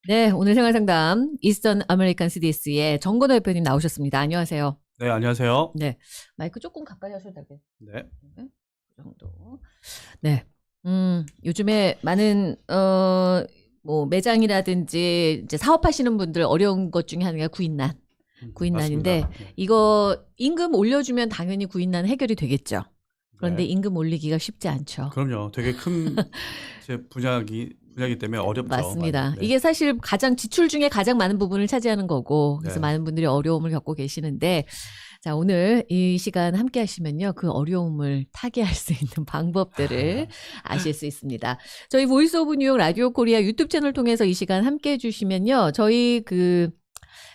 네, 오늘 생활상담 이스턴 아메리칸 CDS의 정건호 대표님 나오셨습니다. 안녕하세요. 네, 안녕하세요. 네, 마이크 조금 가까이 하셔도 되겠 네. 그 정도. 네, 요즘에 많은 뭐 매장이라든지 이제 사업하시는 분들 어려운 것 중에 하나가 구인난인데 맞습니다. 이거 임금 올려주면 당연히 구인난 해결이 되겠죠. 그런데 네. 임금 올리기가 쉽지 않죠. 그럼요. 되게 큰 분야이기 때문에 어렵죠. 맞습니다. 네. 이게 사실 가장 지출 중에 가장 많은 부분을 차지하는 거고 그래서 네. 많은 분들이 어려움을 겪고 계시는데 자, 오늘 이 시간 함께 하시면요. 그 어려움을 타개할 수 있는 방법들을 아실 수 있습니다. 저희 보이스 오브 뉴욕 라디오 코리아 유튜브 채널 통해서 이 시간 함께 해주시면요. 저희 그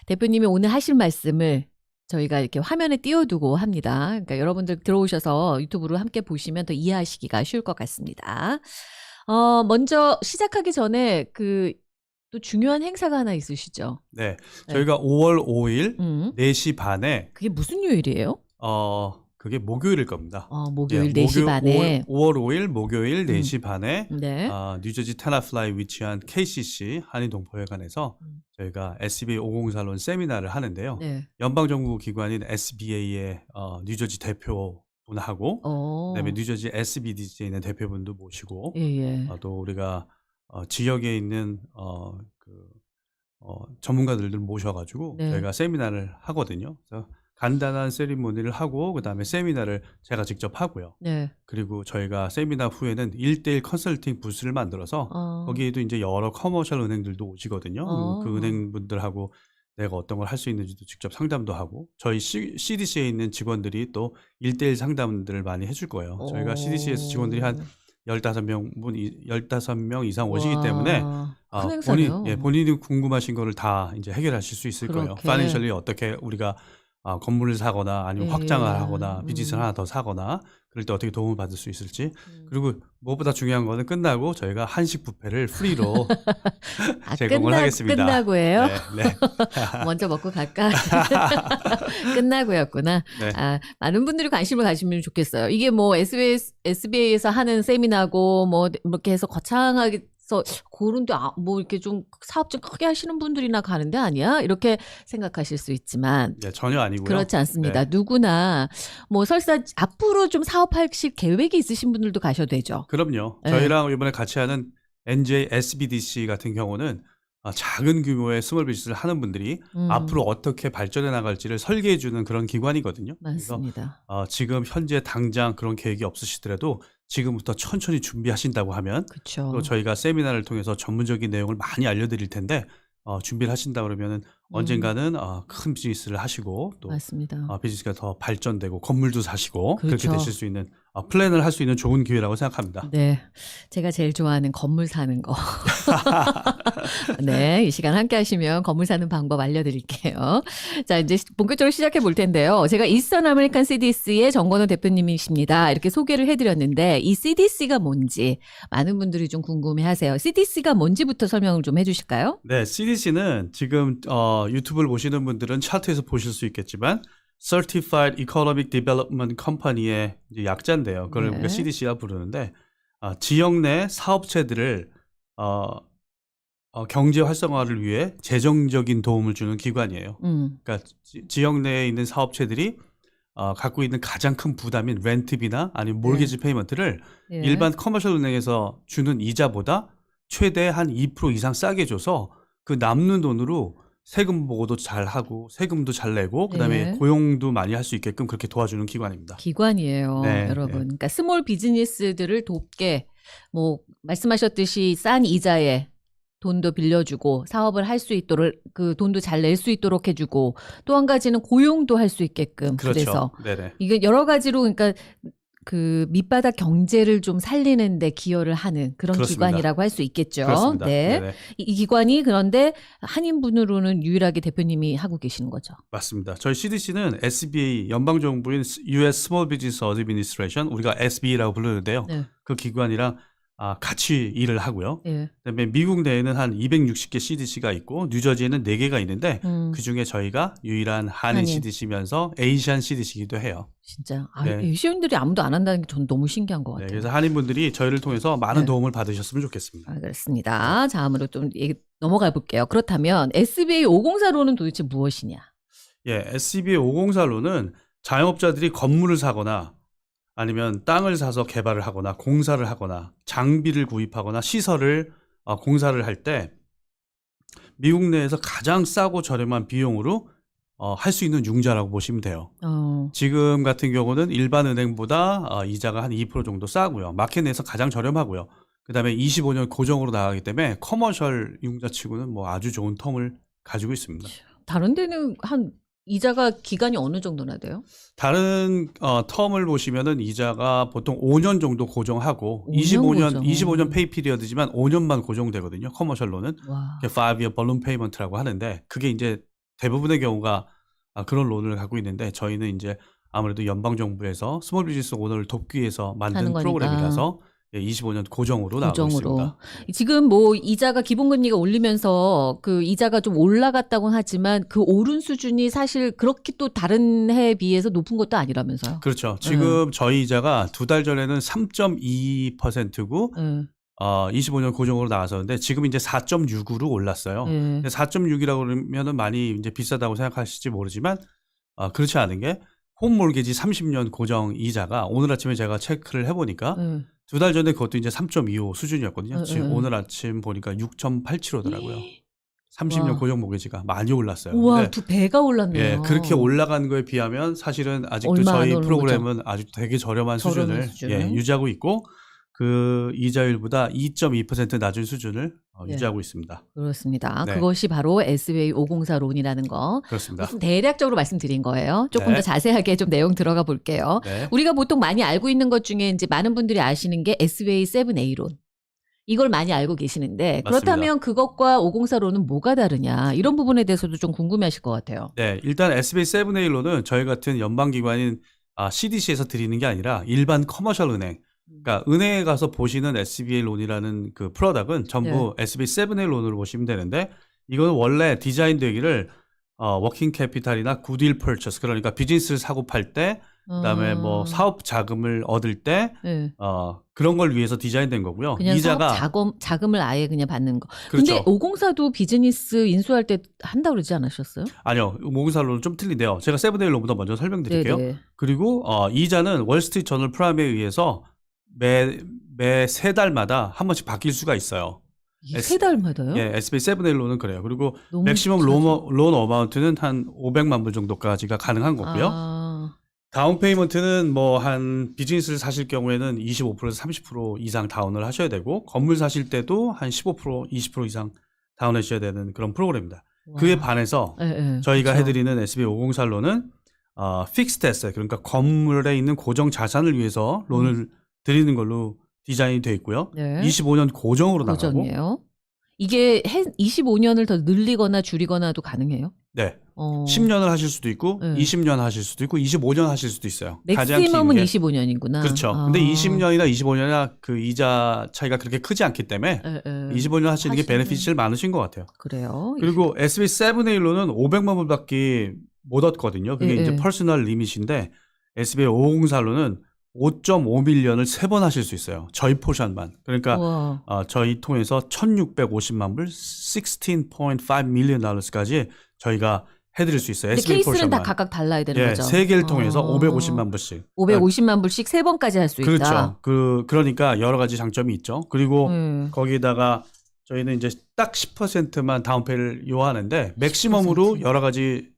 대표님이 오늘 하실 말씀을 저희가 이렇게 화면에 띄워두고 합니다. 그러니까 여러분들 들어오셔서 유튜브로 함께 보시면 더 이해하시기가 쉬울 것 같습니다. 먼저 시작하기 전에 또 중요한 행사가 하나 있으시죠? 네. 네. 저희가 5월 5일 4시 반에 그게 무슨 요일이에요? 그게 목요일일 겁니다. 목요일 4시 반에 5월 5일 목요일 4시 반에 네. 뉴저지 테나플라이 위치한 KCC 한인동포회관에서 저희가 SBA 504론 세미나를 하는데요. 네. 연방정부 기관인 SBA의 뉴저지 대표분하고 그다음에 뉴저지 SBDC에 있는 대표분도 모시고 예. 또 우리가 지역에 있는 전문가들을 모셔가지고 네. 저희가 세미나를 하거든요. 그래서 간단한 세리머니를 하고 그다음에 세미나를 제가 직접 하고요. 네. 그리고 저희가 세미나 후에는 1대1 컨설팅 부스를 만들어서 거기에도 이제 여러 커머셜 은행들도 오시거든요. 그 은행분들하고 내가 어떤 걸 할 수 있는지도 직접 상담도 하고 저희 CDC에 있는 직원들이 또 1대1 상담들을 많이 해줄 거예요. 저희가 CDC에서 직원들이 한 15명 이상 오시기 때문에 큰 행사네요. 본인이 궁금하신 거를 다 이제 해결하실 수 있을 거예요. 그렇게. 파이낸셜리 어떻게 우리가 건물을 사거나 아니면 확장을 하거나 비즈니스를 하나 더 사거나 그럴 때 어떻게 도움을 받을 수 있을지. 그리고 무엇보다 중요한 거는 끝나고 저희가 한식 뷔페를 프리로 제공을 하겠습니다. 끝나고 해요? 네. 먼저 먹고 갈까? 끝나고였구나. 네. 많은 분들이 관심을 가지면 좋겠어요. 이게 뭐 SBA에서 하는 세미나고 뭐 이렇게 해서 거창하게 그런데 뭐 이렇게 좀 사업 좀 크게 하시는 분들이나 가는 데 아니야? 이렇게 생각하실 수 있지만 네, 전혀 아니고요. 그렇지 않습니다. 네. 누구나 뭐 설사 앞으로 좀 사업하실 계획이 있으신 분들도 가셔도 되죠. 그럼요. 네. 저희랑 이번에 같이 하는 NJ SBDC 같은 경우는 작은 규모의 스몰 비즈니스를 하는 분들이 앞으로 어떻게 발전해 나갈지를 설계해 주는 그런 기관이거든요. 맞습니다. 그래서 지금 현재 당장 그런 계획이 없으시더라도 지금부터 천천히 준비하신다고 하면 그쵸. 또 저희가 세미나를 통해서 전문적인 내용을 많이 알려드릴 텐데 준비를 하신다 그러면은 언젠가는 큰 비즈니스를 하시고 또 맞습니다. 비즈니스가 더 발전되고 건물도 사시고 그렇죠. 그렇게 되실 수 있는 플랜을 할 수 있는 좋은 기회라고 생각합니다. 네, 제가 제일 좋아하는 건물 사는 거. 네, 이 시간 함께 하시면 건물 사는 방법 알려드릴게요. 자, 이제 본격적으로 시작해 볼 텐데요. 제가 이스턴 아메리칸 CDS의 정건호 대표님이십니다. 이렇게 소개를 해드렸는데 이 CDC가 뭔지 많은 분들이 좀 궁금해하세요. CDC가 뭔지부터 설명을 좀 해주실까요? 네, CDC는 지금 유튜브를 보시는 분들은 차트에서 보실 수 있겠지만 Certified Economic Development Company의 이제 약자인데요. 그걸 우리가 CDC라 부르는데 지역 내 사업체들을 경제 활성화를 위해 재정적인 도움을 주는 기관이에요. 그러니까 지역 내에 있는 사업체들이 갖고 있는 가장 큰 부담인 렌트비나 아니면 몰게지 페이먼트를 일반 커머셜 은행에서 주는 이자보다 최대 한 2% 이상 싸게 줘서 그 남는 돈으로 세금 보고도 잘 하고 세금도 잘 내고 그다음에 고용도 많이 할 수 있게끔 그렇게 도와주는 기관입니다. 기관이에요, 여러분. 그러니까 스몰 비즈니스들을 돕게 뭐 말씀하셨듯이 싼 이자에 돈도 빌려주고 사업을 할 수 있도록 그 돈도 잘 낼 수 있도록 해주고 또 한 가지는 고용도 할 수 있게끔 그렇죠. 그래서 이게 여러 가지로 그러니까 그 밑바닥 경제를 좀 살리는 데 기여를 하는 그런 그렇습니다. 기관이라고 할 수 있겠죠. 그렇습니다. 네. 네네. 이 기관이 그런데 한인분으로는 유일하게 대표님이 하고 계시는 거죠. 맞습니다. 저희 CDC는 SBA 연방정부인 US Small Business Administration 우리가 SBA라고 부르는데요. 그 기관이랑 같이 일을 하고요. 그다음에 미국 내에는 한 260개 CDC가 있고 뉴저지에는 4개가 있는데 그중에 저희가 유일한 한인 CDC면서 에이시안 CDC이기도 해요. 진짜 에이시안들이 아무도 안 한다는 게 전 너무 신기한 것 같아요. 그래서 한인분들이 저희를 통해서 많은 도움을 받으셨으면 좋겠습니다. 그렇습니다. 자, 다음으로 좀 얘기 넘어가 볼게요. 그렇다면 SBA 504론은 도대체 무엇이냐? SBA 504론은 자영업자들이 건물을 사거나 아니면 땅을 사서 개발을 하거나 공사를 하거나 장비를 구입하거나 시설을 공사를 할 때 미국 내에서 가장 싸고 저렴한 비용으로 할 수 있는 융자라고 보시면 돼요. 지금 같은 경우는 일반 은행보다 이자가 한 2% 정도 싸고요. 마켓 내에서 가장 저렴하고요. 그다음에 25년 고정으로 나가기 때문에 커머셜 융자치고는 뭐 아주 좋은 텀을 가지고 있습니다. 다른 데는 한 이자가 기간이 어느 정도나 돼요? 다른 텀을 보시면은 이자가 보통 5년 정도 고정하고 25년 페이 피리어드지만 5년만 고정되거든요. 커머셜로는 5-year balloon payment라고 하는데 그게 이제 대부분의 경우가 그런 론을 갖고 있는데 저희는 이제 아무래도 연방 정부에서 스몰 비즈니스 오너를 돕기 위해서 만든 프로그램이라서 25년 고정으로 나오고 있습니다. 지금 뭐 이자가 기본금리가 올리면서 그 이자가 좀 올라갔다고는 하지만 그 오른 수준이 사실 그렇게 또 다른 해에 비해서 높은 것도 아니라면서요. 그렇죠. 지금 저희 이자가 2달 전에는 3.2%고 25년 고정으로 나왔었는데 지금 이제 4.6으로 올랐어요. 4.6이라고 그러면은 많이 이제 비싸다고 생각하실지 모르지만 그렇지 않은 게 홈몰게지 30년 고정 이자가 오늘 아침에 제가 체크를 해보니까 2달 전에 그것도 이제 3.25 수준이었거든요. 지금 오늘 아침 보니까 6.87호더라고요. 30년 고정 모기지가 많이 올랐어요. 우와, 2배가 올랐네요. 그렇게 올라간 거에 비하면 사실은 아직도 저희 프로그램은 아주 되게 저렴한 수준을 유지하고 있고 그 이자율보다 2.2% 낮은 수준을 유지하고 있습니다. 그렇습니다. 그것이 바로 SBA 504론이라는 거. 그렇습니다. 대략적으로 말씀드린 거예요. 조금 더 자세하게 좀 내용 들어가 볼게요. 우리가 보통 많이 알고 있는 것 중에 이제 많은 분들이 아시는 게 SBA 7A론. 이걸 많이 알고 계시는데 그렇다면 그것과 504론은 뭐가 다르냐 이런 부분에 대해서도 좀 궁금해하실 것 같아요. 일단 SBA 7A론은 저희 같은 연방기관인 CDC에서 드리는 게 아니라 일반 커머셜 은행 그러니까 은행에 가서 보시는 SBA 론이라는 그 프로덕트는 전부 SBA 7A 론으로 보시면 되는데 이거는 원래 디자인되기를 워킹 캐피탈이나 굿윌 퍼처스 그러니까 비즈니스를 사고 팔 때 그다음에 뭐 사업 자금을 얻을 때 그런 걸 위해서 디자인된 거고요. 그냥 이자가 사업 자금을 아예 그냥 받는 거. 그런데 504도 비즈니스 인수할 때 한다 그러지 않으셨어요? 아니요. 504론은 좀 틀린데요. 제가 7A 론보다 먼저 설명드릴게요. 그리고 이자는 월스트리트 저널 프라임에 의해서 매 3달마다 한 번씩 바뀔 수가 있어요. 3달마다요? SBA 7A론은 그래요. 그리고 맥시멈 론 어마운트는 한 500만 불 정도까지가 가능한 거고요. 다운 페이먼트는 뭐 한 비즈니스를 사실 경우에는 25%에서 30% 이상 다운을 하셔야 되고 건물 사실 때도 한 15%, 20% 이상 다운해 주셔야 되는 그런 프로그램입니다. 그에 반해서 저희가 해드리는 SBA 504론은 픽스드 에셋 그러니까 건물에 있는 고정 자산을 위해서 론을 드리는 걸로 디자인이 되어 있고요. 25년 고정으로 나가고. 이게 25년을 더 늘리거나 줄이거나도 가능해요? 네. 10년을 하실 수도 있고 20년 하실 수도 있고 25년 하실 수도 있어요. 맥시멈은 25년이구나. 그렇죠. 근데 20년이나 25년이나 그 이자 차이가 그렇게 크지 않기 때문에 25년 하시는 게 베네핏이 많으신 것 같아요. 그래요. 그리고 SBA 7A로는 500만 불밖에 못 얻거든요. 그게 이제 퍼스널 리밋인데 SBA 504로는 5.5밀리언을 3번 하실 수 있어요. 저희 포션만. 그러니까 저희 통해서 1650만 불, 16.5 밀리언 달러까지 저희가 해드릴 수 있어요. 근데 케이스는 포션만. 다 각각 달라야 되는 거죠. 3개를 통해서 550만 불씩. 550만 불씩 3번까지 할 수 있다. 그렇죠. 그러니까 여러 가지 장점이 있죠. 그리고 거기에다가 저희는 이제 딱 10%만 다운페이를 요하는데 맥시멈으로 10%? 여러 가지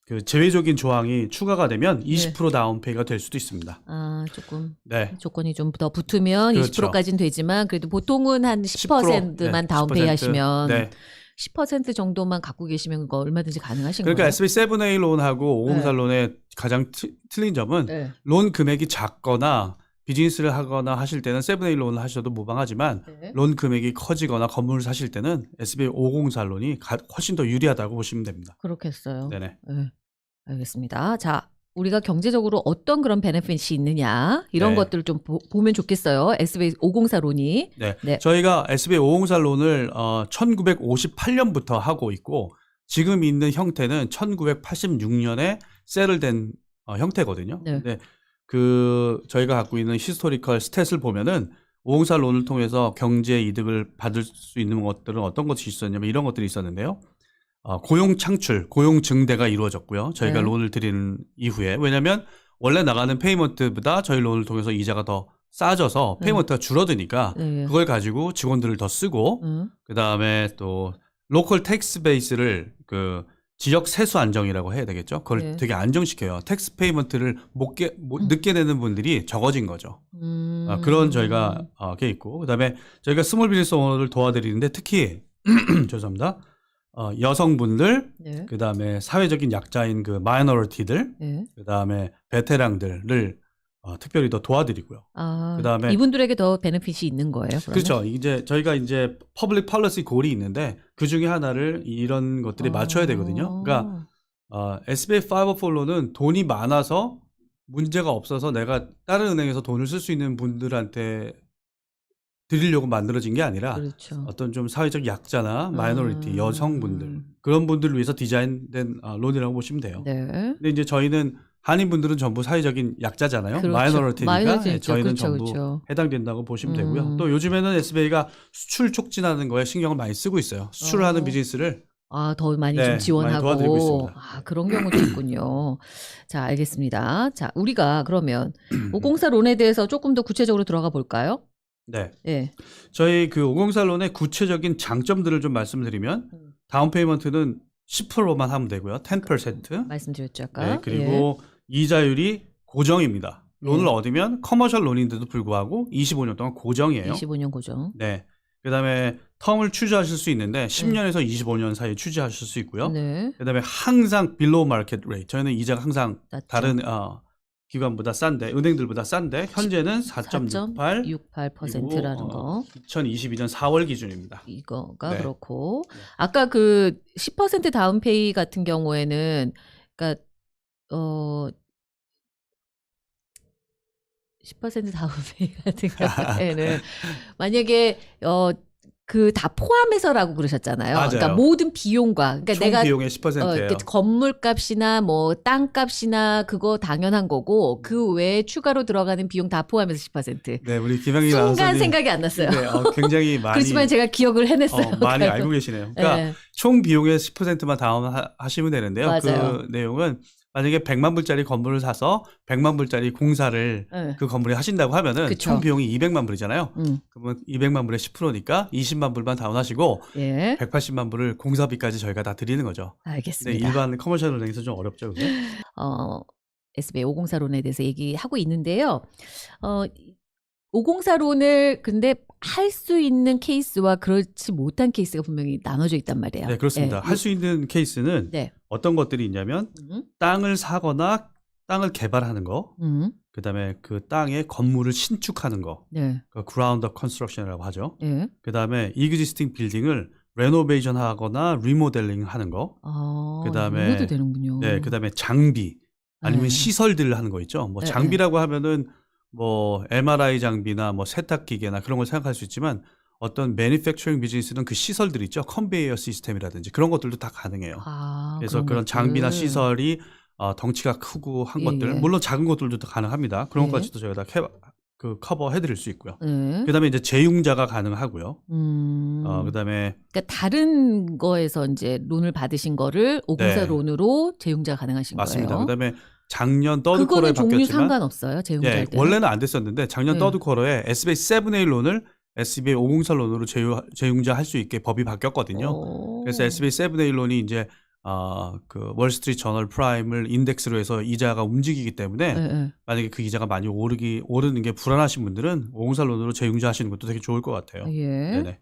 그 제외적인 조항이 추가가 되면 20% 다운페이가 될 수도 있습니다. 조금 조건이 좀 더 붙으면 그렇죠. 20%까지는 되지만 그래도 보통은 한 10%만 다운페이 10%. 하시면 10% 정도만 갖고 계시면 그거 얼마든지 가능하신 거예요. 그러니까 SBA 7A 론하고 504론의 가장 틀린 점은 론 금액이 작거나 비즈니스를 하거나 하실 때는 7A 론을 하셔도 무방하지만 론 금액이 커지거나 건물을 사실 때는 SBA 504론이 훨씬 더 유리하다고 보시면 됩니다. 그렇겠어요. 네네. 알겠습니다. 자, 우리가 경제적으로 어떤 그런 베네핏이 있느냐 이런 네. 것들을 좀 보면 좋겠어요. SBA 504론이. 네. 네. 저희가 SBA 504론을 1958년부터 하고 있고 지금 있는 형태는 1986년에 세틀된 형태거든요. 네. 근데 저희가 갖고 있는 히스토리컬 스탯을 보면은 504론을 통해서 경제 이득을 받을 수 있는 것들은 어떤 것이 있었냐면 이런 것들이 있었는데요. 고용 창출, 고용 증대가 이루어졌고요. 저희가 네. 론을 드리는 이후에. 왜냐하면 원래 나가는 페이먼트보다 저희 론을 통해서 이자가 더 싸져서 페이먼트가 줄어드니까 네. 그걸 가지고 직원들을 더 쓰고 그다음에 또 로컬 텍스 베이스를 지역 세수 안정이라고 해야 되겠죠. 그걸 네. 되게 안정시켜요. 텍스 페이먼트를 늦게 내는 분들이 적어진 거죠. 그런 저희가 게 있고 그다음에 저희가 스몰 비즈니스 오너를 도와드리는데 특히 죄송합니다. 여성분들, 네. 그다음에 사회적인 약자인 마이너리티들, 네. 그다음에 베테랑들을 특별히 더 도와드리고요. 그다음에 이분들에게 더 베네핏이 있는 거예요. 그러면? 그렇죠. 이제 저희가 퍼블릭 폴리시 골이 있는데 그 중에 하나를 이런 것들이 맞춰야 되거든요. 그러니까 SBA 504로는 돈이 많아서 문제가 없어서 내가 다른 은행에서 돈을 쓸 수 있는 분들한테 드리려고 만들어진 게 아니라 그렇죠. 어떤 좀 사회적 약자나 마이너리티, 여성분들 그런 분들을 위해서 디자인된 론이라고 보시면 돼요. 네. 근데 이제 저희는 한인분들은 전부 사회적인 약자잖아요. 그렇죠. 마이너리티니까 저희는 그렇죠, 전부 그렇죠. 해당된다고 보시면 되고요. 또 요즘에는 SBA가 수출 촉진하는 거에 신경을 많이 쓰고 있어요. 수출을 하는 비즈니스를 더 많이 네, 좀 지원하고. 많이 도와드리고 있습니다. 그런 경우도 있군요. 자, 알겠습니다. 자, 우리가 그러면 504론에 대해서 조금 더 구체적으로 들어가 볼까요? 네. 네. 저희 504론의 구체적인 장점들을 좀 말씀드리면 다운 페이먼트는 10%만 하면 되고요. 10%. 말씀드렸죠, 아까. 네, 그리고 이자율이 고정입니다. 론을 얻으면 커머셜 론인데도 불구하고 25년 동안 고정이에요. 25년 고정. 네. 그다음에 텀을 추지하실 수 있는데 10년에서 25년 사이에 추지하실 수 있고요. 네. 그다음에 항상 빌로우 마켓 레이트. 저희는 이자가 항상 낮죠. 다른 기관보다 싼데 은행들보다 싼데 현재는 4.68%라는 거. 2022년 4월 기준입니다. 이거가 네. 그렇고 아까 10% 다운페이 같은 경우에는 그러니까 10% 다운페이 같은 경우에는 만약에 다 포함해서라고 그러셨잖아요. 맞아요. 그러니까 모든 비용과 그러니까 총 내가 비용의 10%예요. 건물값이나 뭐 땅값이나 그거 당연한 거고 그 외에 추가로 들어가는 비용 다 포함해서 10%. 네, 우리 김영희 순간 아나운서님 생각이 안 났어요. 네, 굉장히 많이 그렇지만 제가 기억을 해냈어요. 많이 알고 계시네요. 그러니까 네. 총 비용의 10%만 다운하시면 되는데요. 맞아요. 그 내용은 만약에 100만 불짜리 건물을 사서 100만 불짜리 공사를 네. 그 건물에 하신다고 하면은 그쵸. 총 비용이 200만 불이잖아요. 그러면 200만 불의 10%니까 20만 불만 다운하시고 예. 180만 불을 공사비까지 저희가 다 드리는 거죠. 근데 알겠습니다. 일반 커머셜 은행에서 좀 어렵죠, 그게? SBA 504론에 대해서 얘기하고 있는데요. 504론을 근데 할 수 있는 케이스와 그렇지 못한 케이스가 분명히 나눠져 있단 말이에요. 네, 그렇습니다. 할 수 있는 케이스는 네. 어떤 것들이 있냐면 땅을 사거나 땅을 개발하는 거, 그다음에 그 땅에 건물을 신축하는 거, 네. 그라운드 컨스트럭션이라고 하죠. 네. 그다음에 이그지스팅 빌딩을 레노베이션 하거나 리모델링 하는 거. 그다음에 이것도 되는군요. 네, 그다음에 장비 아니면 네. 시설들을 하는 거 있죠. 뭐 네, 장비라고 하면은 뭐 MRI 장비나 뭐 세탁 기계나 그런 걸 생각할 수 있지만 어떤 매니팩처링 비즈니스는 그 시설들 있죠. 컨베이어 시스템이라든지 그런 것들도 다 가능해요. 그래서 그런 장비나 시설이 덩치가 크고 한 것들, 물론 작은 것들도 다 가능합니다. 그런 것까지도 저희가 다 커버해드릴 수 있고요. 그다음에 이제 재융자가 가능하고요. 그다음에 그러니까 다른 거에서 이제 론을 받으신 거를 504 론으로 재융자 가능하신 맞습니다. 거예요. 그다음에 작년 서드 쿼터에 그거는 종류 바뀌었지만 상관없어요. 재융자 할 때. 원래는 안 됐었는데 작년 서드 쿼터에 SBA 7A 론을 SBA 504 론으로 재융자 할 수 있게 법이 바뀌었거든요. 그래서 SBA 7A 론이 이제 월스트리트 저널 프라임을 인덱스로 해서 이자가 움직이기 때문에 만약에 그 이자가 많이 오르는 게 불안하신 분들은 504 론으로 재융자 하시는 것도 되게 좋을 것 같아요. 네네.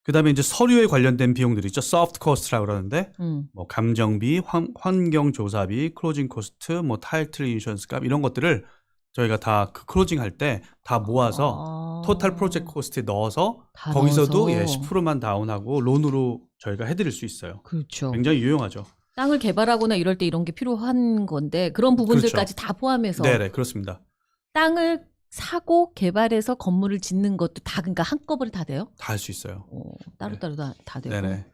그다음에 이제 서류에 관련된 비용들이 있죠. 소프트 코스트라고 그러는데 뭐 감정비, 환경 조사비, 클로징 코스트, 뭐 타이틀 인슈런스 값 이런 것들을 저희가 다 클로징 할 때 다 모아서 토탈 프로젝트 코스트에 넣어서 거기서도 10%만 다운하고 론으로 저희가 해드릴 수 있어요. 그렇죠. 굉장히 유용하죠. 땅을 개발하거나 이럴 때 이런 게 필요한 건데 그런 부분들까지 다 포함해서 네네 그렇습니다. 땅을 사고 개발해서 건물을 짓는 것도 다 그러니까 한꺼번에 다 돼요? 다 할 수 있어요. 따로따로 다 되고. 네네.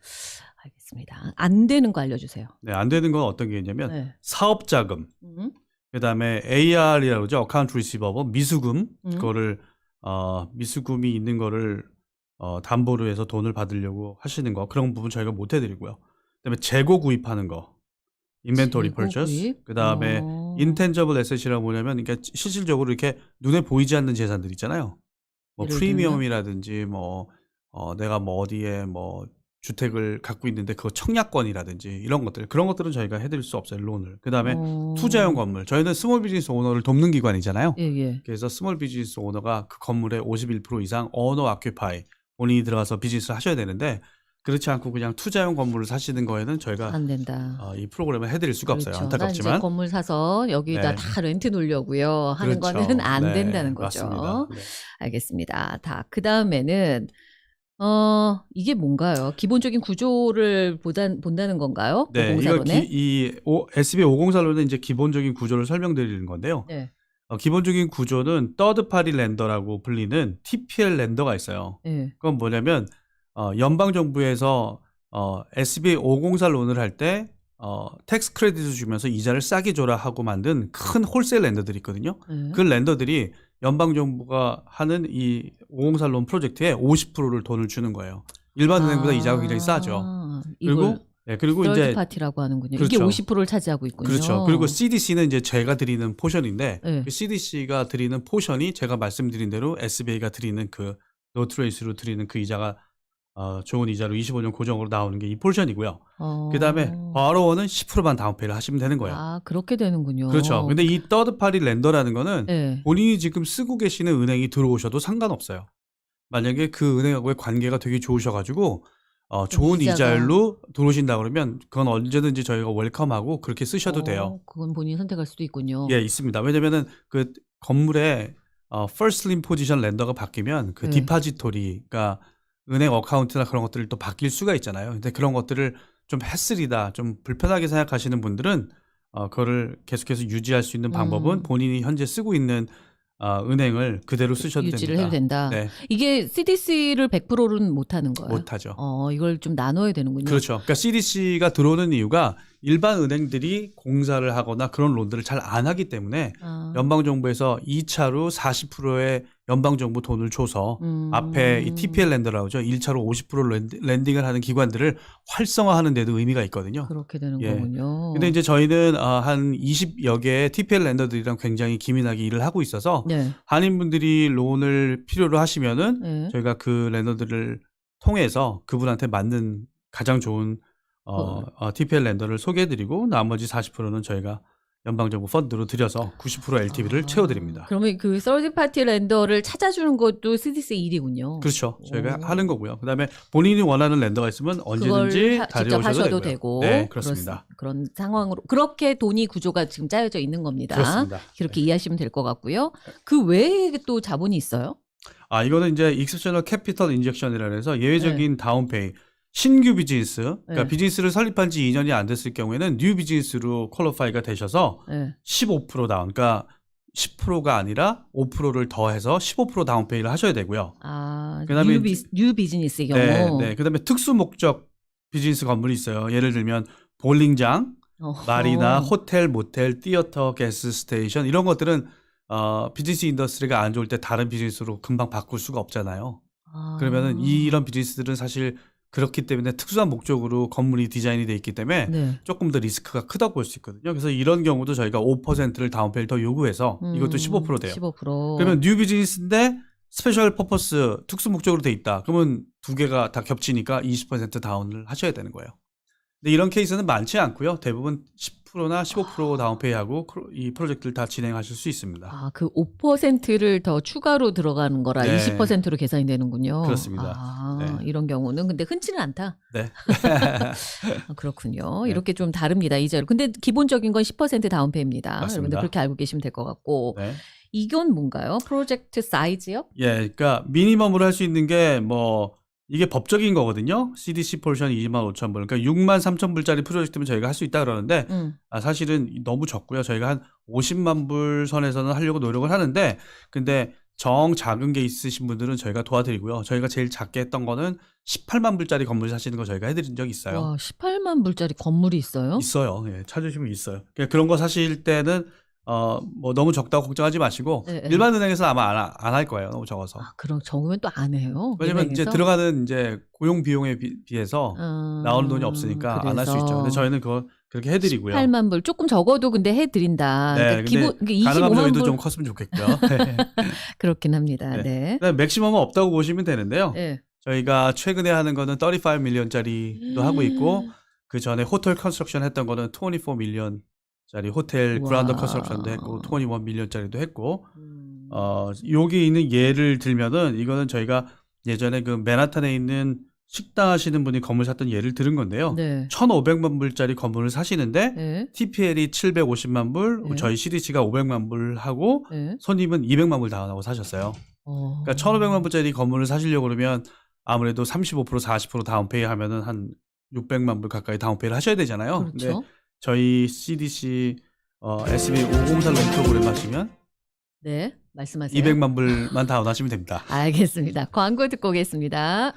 알겠습니다. 안 되는 거 알려주세요. 네, 안 되는 건 어떤 게 있냐면 사업 자금, 그다음에 AR이라고 그러죠. 어카운트 리시버블, 미수금, 그거를 미수금이 있는 거를 담보로 해서 돈을 받으려고 하시는 거 그런 부분 저희가 못 해드리고요. 그다음에 재고 구입하는 거, 인벤토리 퍼처스, 그다음에 인텐저블 에셋이라고 뭐냐면 그러니까 실질적으로 이렇게 눈에 보이지 않는 재산들 있잖아요. 뭐 프리미엄이라든지 뭐 내가 뭐 어디에 뭐 주택을 갖고 있는데 그거 청약권이라든지 이런 것들 그런 것들은 저희가 해드릴 수 없어요. 론을. 그다음에 투자용 건물. 저희는 스몰 비즈니스 오너를 돕는 기관이잖아요. 그래서 스몰 비즈니스 오너가 그 건물의 51% 이상 오너 아큐파이 본인이 들어가서 비즈니스를 하셔야 되는데 그렇지 않고 그냥 투자용 건물을 사시는 거에는 저희가 안 된다. 이 프로그램을 해드릴 수가 없어요. 안타깝지만. 난 이제 건물 사서 여기다 다 렌트 놓으려고요 하는 거는 안 된다는 거죠. 맞습니다. 알겠습니다. 그 다음에는 이게 뭔가요? 기본적인 구조를 본다는 건가요? 네, 504론에? SB 504론은 이제 기본적인 구조를 설명드리는 건데요. 기본적인 구조는 서드 파티 렌더라고 불리는 TPL 렌더가 있어요. 그건 뭐냐면 연방 정부에서 SB 504론을 할 때 텍스 크레딧을 주면서 이자를 싸게 줘라 하고 만든 큰 홀세일 렌더들이 있거든요. 그 렌더들이 연방 정부가 하는 이 504론 프로젝트에 50%를 돈을 주는 거예요. 일반 은행보다 이자가 굉장히 싸죠. 그리고 이제 파티라고 하는군요. 그렇죠. 이게 50%를 차지하고 있군요. 그렇죠. 그리고 CDC는 이제 제가 드리는 포션인데 그 CDC가 드리는 포션이 제가 말씀드린 대로 SBA가 드리는 그 노트레이스로 드리는 그 이자가 좋은 이자로 25년 고정으로 나오는 게 이 포션이고요. 그다음에 바로원은 10%만 다운페이를 하시면 되는 거예요. 아, 그렇게 되는군요. 그렇죠. 근데 이 서드 파티 렌더라는 거는 본인이 지금 쓰고 계시는 은행이 들어오셔도 상관없어요. 만약에 그 은행하고의 관계가 되게 좋으셔가지고 좋은 이자율로 들어오신다 그러면 그건 언제든지 저희가 웰컴하고 그렇게 쓰셔도 돼요. 그건 본인이 선택할 수도 있군요. 예, 있습니다. 왜냐면은 그 건물에 first lien 포지션 렌더가 바뀌면 그 디파지토리, 그러니까 은행 어카운트나 그런 것들을 또 바뀔 수가 있잖아요. 근데 그런 것들을 좀 헬스리다, 좀 불편하게 생각하시는 분들은 그거를 계속해서 유지할 수 있는 방법은 본인이 현재 쓰고 있는 은행을 그대로 쓰셔도 유지를 됩니다. 해도 된다. 네. 이게 CDC를 100%는 못 하는 거예요? 못 하죠. 이걸 좀 나눠야 되는군요. 그렇죠. 그러니까 CDC가 들어오는 이유가 일반 은행들이 공사를 하거나 그런 론들을 잘 안 하기 때문에 연방정부에서 2차로 40%의 연방정부 돈을 줘서 앞에 이 TPL 렌더라고 하죠. 1차로 50% 렌딩을 하는 기관들을 활성화하는 데도 의미가 있거든요. 그렇게 되는 거군요. 근데 이제 저희는 한 20여 개의 TPL 렌더들이랑 굉장히 기민하게 일을 하고 있어서 한인분들이 론을 필요로 하시면은 저희가 그 렌더들을 통해서 그분한테 맞는 가장 좋은 TPL 렌더를 소개해드리고 나머지 40%는 저희가 연방정부 펀드로 들여서 90% LTV를 채워드립니다. 그러면 그 서드 파티 렌더를 찾아주는 것도 CDC 일이군요. 그렇죠. 저희가 하는 거고요. 그다음에 본인이 원하는 렌더가 있으면 언제든지 직접 하셔도 되고요. 되고. 네, 그렇습니다. 그런 상황으로 그렇게 돈이 구조가 지금 짜여져 있는 겁니다. 그렇습니다. 그렇게 이해하시면 될 것 같고요. 그 외에 또 자본이 있어요? 이거는 이제 익셉셔널 캐피털 인젝션이라 해서 예외적인 다운페이. 신규 비즈니스, 그러니까 비즈니스를 설립한 지 2년이 안 됐을 경우에는 뉴 비즈니스로 퀄리파이가 되셔서 15% 다운, 그러니까 10%가 아니라 5%를 더해서 15% 다운페이를 하셔야 되고요. 그다음에 뉴 비즈니스의 경우. 네. 그다음에 특수 목적 비즈니스 건물이 있어요. 예를 들면 볼링장, 마리나, 호텔, 모텔, 티어터, 게스 스테이션 이런 것들은 비즈니스 인더스트리가 안 좋을 때 다른 비즈니스로 금방 바꿀 수가 없잖아요. 그러면은 이런 비즈니스들은 사실 그렇기 때문에 특수한 목적으로 건물이 디자인이 돼 있기 때문에 조금 더 리스크가 크다고 볼 수 있거든요. 그래서 이런 경우도 저희가 5%를 다운페이를 더 요구해서 이것도 15% 돼요. 15%. 그러면 뉴 비즈니스인데 스페셜 퍼포스 특수 목적으로 돼 있다. 그러면 두 개가 다 겹치니까 20% 다운을 하셔야 되는 거예요. 근데 이런 케이스는 많지 않고요. 대부분 10%나 15% 다운페이하고 이 프로젝트를 다 진행하실 수 있습니다. 그 5%를 더 추가로 들어가는 거라 20%로 계산이 되는군요. 그렇습니다. 이런 경우는 근데 흔치는 않다. 네. 그렇군요. 이렇게 좀 다릅니다. 이자로. 근데 기본적인 건 10% 다운페이입니다. 맞습니다. 여러분들 그렇게 알고 계시면 될 것 같고. 이건 뭔가요? 프로젝트 사이즈요? 그러니까 미니멈으로 할 수 있는 게 뭐 이게 법적인 거거든요. CDC 포션이 25,000불. 그러니까 63,000불짜리 프로젝트면 저희가 할 수 있다 그러는데 사실은 너무 적고요. 저희가 한 50만 불 선에서는 하려고 노력을 하는데 근데 정 작은 게 있으신 분들은 저희가 도와드리고요. 저희가 제일 작게 했던 거는 18만 불짜리 건물 사시는 거 저희가 해드린 적이 있어요. 와, 18만 불짜리 건물이 있어요? 있어요. 예, 찾으시면 있어요. 그러니까 그런 거 사실 때는 뭐 너무 적다고 걱정하지 마시고 네, 일반 은행에서 아마 안 할 거예요. 너무 적어서. 아, 그럼 적으면 또 안 해요? 왜냐면 은행에서? 이제 들어가는 이제 고용 비용에 비해서 나오는 돈이 없으니까 안 할 수 있죠. 근데 저희는 그거 그렇게 해드리고요. 18만 불 조금 적어도 근데 해드린다. 네, 그러니까 기본 근데 25만 가능하면 저희도 불 좀 컸으면 좋겠고요. 네. 그렇긴 합니다. 네. 맥시멈은 없다고 보시면 되는데요. 네. 저희가 최근에 하는 거는 35 밀리언짜리도 하고 있고 그 전에 호텔 컨스트럭션 했던 거는 24 밀리언짜리 호텔 그라운드 컨스트럭션도 했고 21 밀리언짜리도 했고 여기 있는 예를 들면은 이거는 저희가 예전에 그 맨하탄에 있는 식당 하시는 분이 건물 샀던 예를 들은 건데요. 네. 1,500만 불짜리 건물을 사시는데 네. TPL이 750만 불, 네. 저희 CDC가 500만 불 하고 네. 손님은 200만 불 다운하고 사셨어요. 그러니까 1,500만 불짜리 건물을 사시려고 그러면 아무래도 35% 40% 다운페이 하면은 한 600만 불 가까이 다운페이를 하셔야 되잖아요. 그렇죠. 근데 저희 CDC SBA 504 론 프로그램 하시면 네, 말씀하세요. 200만 불만 다운하시면 됩니다. 알겠습니다. 광고 듣고 오겠습니다.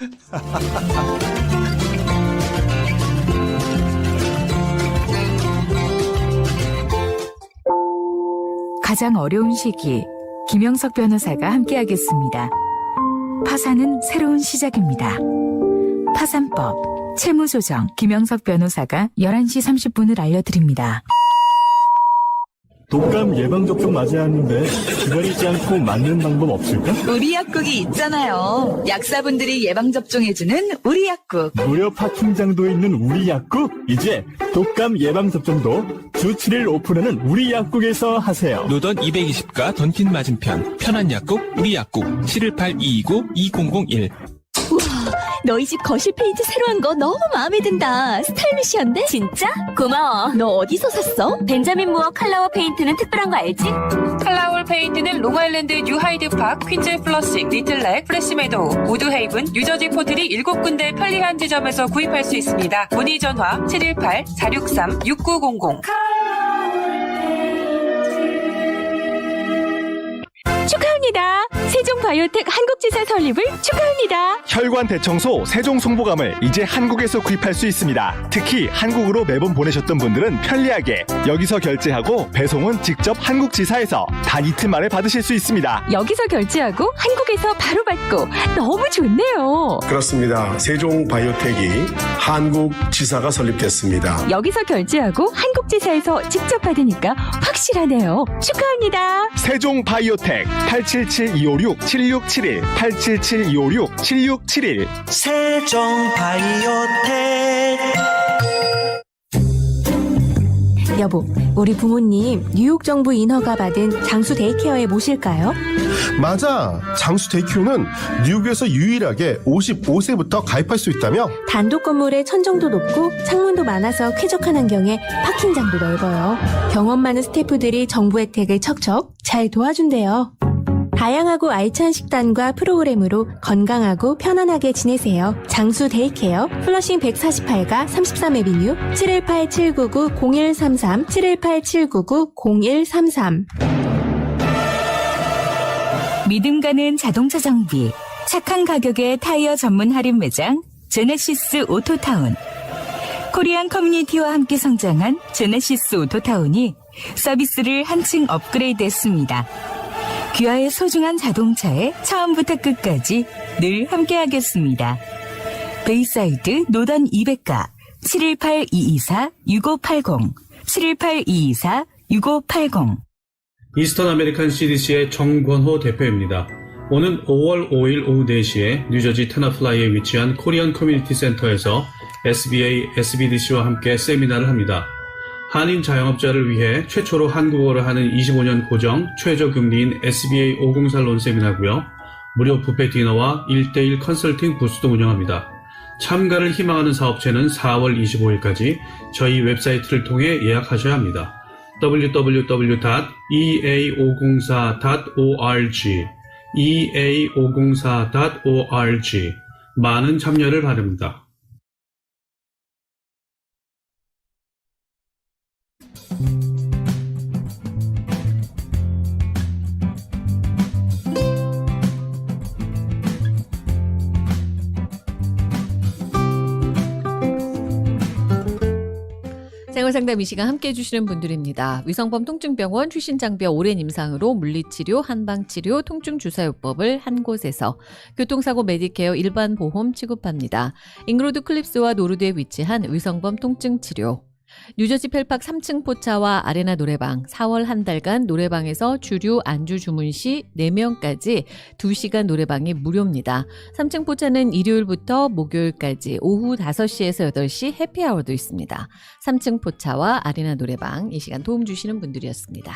가장 어려운 시기, 김영석 변호사가 함께하겠습니다. 파산은 새로운 시작입니다. 파산법, 채무조정, 김영석 변호사가 11시 30분을 알려드립니다. 독감 예방접종 맞아야 하는데 기다리지 않고 맞는 방법 없을까? 우리 약국이 있잖아요. 약사분들이 예방접종해주는 우리 약국. 무료 파킹장도 있는 우리 약국? 이제 독감 예방접종도 주 7일 오픈하는 우리 약국에서 하세요. 노던 220가 던킨 맞은편 편한 약국 우리 약국 718-229-2001. 우와, 너희 집 거실 페인트 새로 한 거 너무 마음에 든다. 스타일리시한데? 진짜? 고마워. 너 어디서 샀어? 벤자민 무어 칼라워 페인트는 특별한 거 알지? 칼라올 페인트는 롱아일랜드 뉴하이드파크, 퀸즈 플러싱, 리틀렉, 프레시메도우, 우드헤이븐, 뉴저지 포트리 7군데 편리한 지점에서 구입할 수 있습니다. 문의 전화 718-463-6900. 축하합니다. 세종바이오텍 한국지사 설립을 축하합니다. 혈관 대청소 세종 송보감을 이제 한국에서 구입할 수 있습니다. 특히 한국으로 매번 보내셨던 분들은 편리하게 여기서 결제하고 배송은 직접 한국지사에서 단 이틀 만에 받으실 수 있습니다. 여기서 결제하고 한국에서 바로 받고 너무 좋네요. 그렇습니다. 세종바이오텍이 한국지사가 설립됐습니다. 여기서 결제하고 한국지사에서 직접 받으니까 확실하네요. 축하합니다. 세종바이오텍 877-256-7671 877-256-7671 세종바이오텍. 여보, 우리 부모님 뉴욕 정부 인허가 받은 장수 데이케어에 모실까요? 맞아. 장수 데이큐는 뉴욕에서 유일하게 55세부터 가입할 수 있다며? 단독 건물에 천정도 높고 창문도 많아서 쾌적한 환경에 파킹장도 넓어요. 경험 많은 스태프들이 정부 혜택을 척척 잘 도와준대요. 다양하고 알찬 식단과 프로그램으로 건강하고 편안하게 지내세요. 장수 데이케어 플러싱 148가 33에비뉴 718-799-0133 718-799-0133. 믿음 가는 자동차 정비, 착한 가격의 타이어 전문 할인 매장 제네시스 오토타운. 코리안 커뮤니티와 함께 성장한 제네시스 오토타운이 서비스를 한층 업그레이드했습니다. 귀하의 소중한 자동차에 처음부터 끝까지 늘 함께하겠습니다. 베이사이드 노던 200가 718-224-6580 718-224-6580. 이스턴 아메리칸 CDC의 정권호 대표입니다. 오는 5월 5일 오후 4시에 뉴저지 테너플라이에 위치한 코리안 커뮤니티 센터에서 SBA, SBDC와 함께 세미나를 합니다. 한인 자영업자를 위해 최초로 한국어를 하는 25년 고정 최저금리인 SBA 504 론 세미나고요. 무료 뷔페 디너와 1:1 컨설팅 부스도 운영합니다. 참가를 희망하는 사업체는 4월 25일까지 저희 웹사이트를 통해 예약하셔야 합니다. www.ea504.org ea504.org 많은 참여를 바랍니다. 생활상담 이 시간 함께해 주시는 분들입니다. 위성범 통증병원 출신장비와 오랜 임상으로 물리치료, 한방치료, 통증주사요법을 한 곳에서 교통사고 메디케어 일반 보험 취급합니다. 잉그로드 클립스와 노르드에 위치한 위성범 통증치료. 뉴저지 펠팍 3층 포차와 아레나 노래방 4월 한 달간 노래방에서 주류 안주 주문 시 4명까지 2시간 노래방이 무료입니다. 3층 포차는 일요일부터 목요일까지 오후 5시에서 8시 해피아워도 있습니다. 3층 포차와 아레나 노래방 이 시간 도움 주시는 분들이었습니다.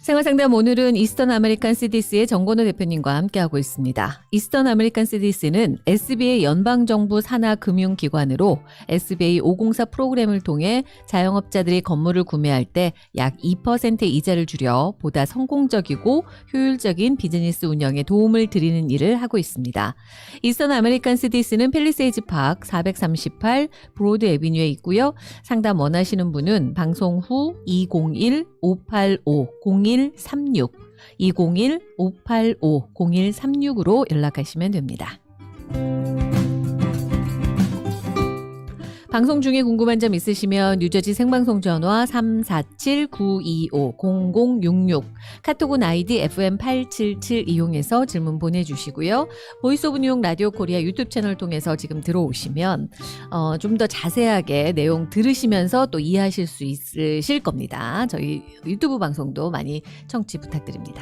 생활상담 오늘은 이스턴 아메리칸 CDC의 정건호 대표님과 함께하고 있습니다. 이스턴 아메리칸 CDC는 SBA 연방정부 산하금융기관으로 SBA 504 프로그램을 통해 자영업자들이 건물을 구매할 때 약 2% 이자를 줄여 보다 성공적이고 효율적인 비즈니스 운영에 도움을 드리는 일을 하고 있습니다. 이스턴 아메리칸 CDC는 팰리세이즈 파크 438 브로드 애비뉴에 있고요. 상담 원하시는 분은 방송 후 201-585-0136 201-585-0136으로 연락하시면 됩니다. 방송 중에 궁금한 점 있으시면 뉴저지 생방송 전화 347-925-0066 카톡은 아이디 FM877 이용해서 질문 보내주시고요. 보이스 오브 뉴욕 라디오 코리아 유튜브 채널 통해서 지금 들어오시면 좀 더 자세하게 내용 들으시면서 또 이해하실 수 있으실 겁니다. 저희 유튜브 방송도 많이 청취 부탁드립니다.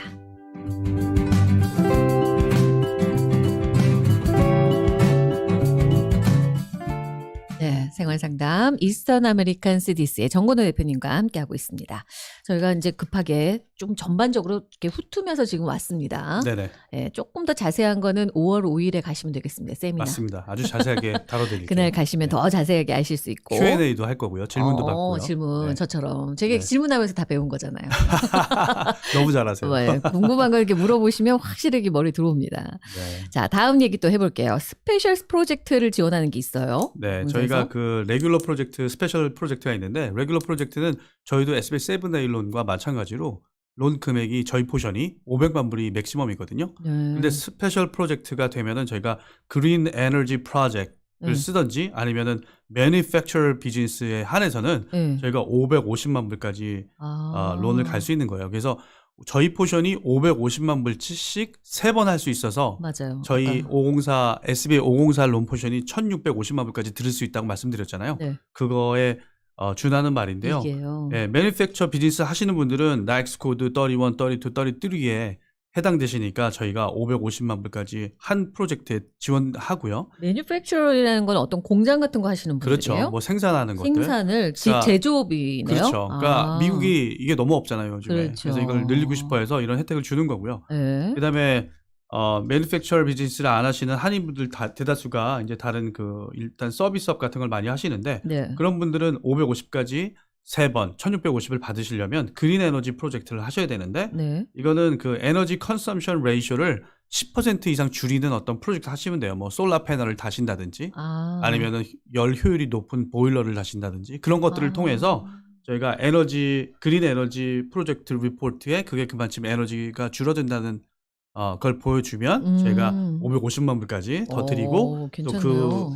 네, 생활상담 이스턴 아메리칸 CDC의 정건호 대표님과 함께하고 있습니다. 저희가 이제 급하게 좀 전반적으로 이렇게 훑으면서 지금 왔습니다. 네네. 네, 조금 더 자세한 거는 5월 5일에 가시면 되겠습니다. 세미나. 맞습니다. 아주 자세하게 다뤄드릴게요. 그날 가시면 네. 더 자세하게 아실 수 있고. Q&A도 할 거고요. 질문도 받고요. 질문 네. 저처럼. 제가 네. 질문하면서 다 배운 거잖아요. 너무 잘하세요. 네, 궁금한 거 이렇게 물어보시면 확실하게 머리 들어옵니다. 네. 자, 다음 얘기 또 해볼게요. 스페셜 프로젝트를 지원하는 게 있어요. 네, 공사에서? 저희가 그 레귤러 프로젝트, 스페셜 프로젝트가 있는데 레귤러 프로젝트는 저희도 SBS 7A 론과 마찬가지로 론 금액이 저희 포션이 500만 불이 맥시멈이거든요. 네. 근데 스페셜 프로젝트가 되면은 저희가 그린 에너지 프로젝트를 네. 쓰든지 아니면은 매니팩처 비즈니스에 한해서는 네. 저희가 550만 불까지 론을 갈 수 있는 거예요. 그래서 저희 포션이 550만 불씩 3번 할 수 있어서 맞아요. 저희 아까. 504 SBA 504 론 포션이 1,650만 불까지 들을 수 있다고 말씀드렸잖아요. 네. 그거에 준하는 말인데요. 이게요. 예, 매니팩처 비즈니스 하시는 분들은 나익스 코드 31, 32, 33에 해당되시니까 저희가 550만 불까지 한 프로젝트에 지원하고요. 매뉴팩처러라는 건 어떤 공장 같은 거 하시는 분들이에요? 그렇죠. 뭐 생산하는 것들. 생산을 그러니까 제조업이네요. 그렇죠. 그러니까 아. 미국이 이게 너무 없잖아요, 요즘에. 그렇죠. 그래서 이걸 늘리고 싶어 해서 이런 혜택을 주는 거고요. 네. 그다음에 매니팩처 비즈니스를 안 하시는 한인분들 대다수가 이제 다른 그 일단 서비스업 같은 걸 많이 하시는데 네. 그런 분들은 550까지 3번 1650을 받으시려면 그린 에너지 프로젝트를 하셔야 되는데 네. 이거는 그 에너지 컨섬션 레이쇼를 10% 이상 줄이는 어떤 프로젝트 하시면 돼요. 뭐 솔라 패널을 다신다든지 아니면은 열 효율이 높은 보일러를 다신다든지 그런 것들을 통해서 저희가 그린 에너지 프로젝트 리포트에 그게 그만큼 에너지가 줄어든다는 걸 보여주면 저희가 550만 불까지 더 드리고 또 그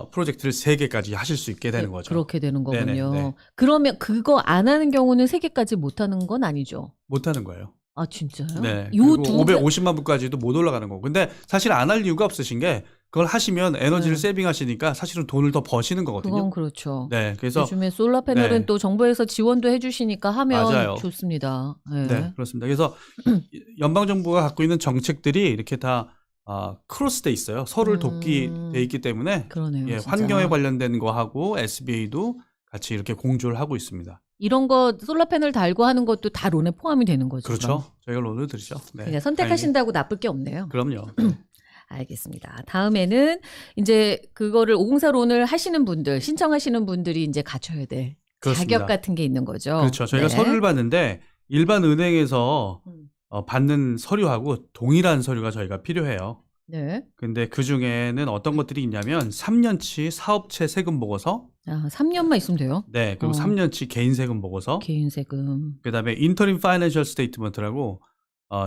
프로젝트를 3개까지 하실 수 있게 되는 거죠. 그렇게 되는 거군요. 네네. 그러면 그거 안 하는 경우는 3개까지 못 하는 건 아니죠? 못 하는 거예요. 아, 진짜요? 네. 요 그리고 두 개- 550만 불까지도 못 올라가는 거고. 근데 사실 안 할 이유가 없으신 게 그걸 하시면 에너지를 네. 세빙하시니까 사실은 돈을 더 버시는 거거든요. 그건 그렇죠. 네. 그래서 요즘에 솔라 패널은 네. 또 정부에서 지원도 해주시니까 하면 맞아요. 좋습니다. 네. 네, 그렇습니다. 그래서 연방 정부가 갖고 있는 정책들이 이렇게 다 크로스돼 있어요. 서로를 돕기 돼 있기 때문에 그러네요. 예, 진짜. 환경에 관련된 거 하고 SBA도 같이 이렇게 공조를 하고 있습니다. 이런 거 솔라 패널 달고 하는 것도 다 론에 포함이 되는 거죠. 그렇죠. 그럼. 저희가 론을 드리죠. 네. 그냥 선택하신다고 나쁠 게 없네요. 그럼요. 알겠습니다. 다음에는 이제 그거를 504 론을 하시는 분들, 신청하시는 분들이 이제 갖춰야 될 그렇습니다. 자격 같은 게 있는 거죠. 그렇죠. 저희가 네. 서류를 받는데 일반 은행에서 받는 서류하고 동일한 서류가 저희가 필요해요. 네. 근데 그 중에는 어떤 것들이 있냐면 3년치 사업체 세금 보고서, 3년만 있으면 돼요? 네, 그리고 3년치 개인 세금 보고서, 개인 세금. 그다음에 인터림 파이낸셜 스테이트먼트라고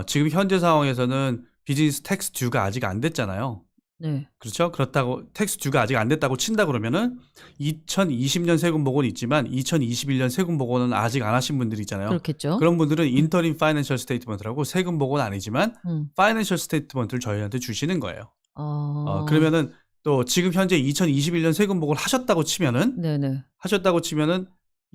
지금 현재 상황에서는 비즈니스 텍스 듀가 아직 안 됐잖아요. 네. 그렇죠? 그렇다고 텍스 듀가 아직 안 됐다고 친다 그러면은 2020년 세금 보고는 있지만 2021년 세금 보고는 아직 안 하신 분들이 있잖아요. 그렇겠죠. 그런 분들은 인터림 파이낸셜 스테이트먼트라고 세금 보고는 아니지만 파이낸셜 스테이트먼트를 저희한테 주시는 거예요. 그러면은 또 지금 현재 2021년 세금 보고를 하셨다고 치면은 네네.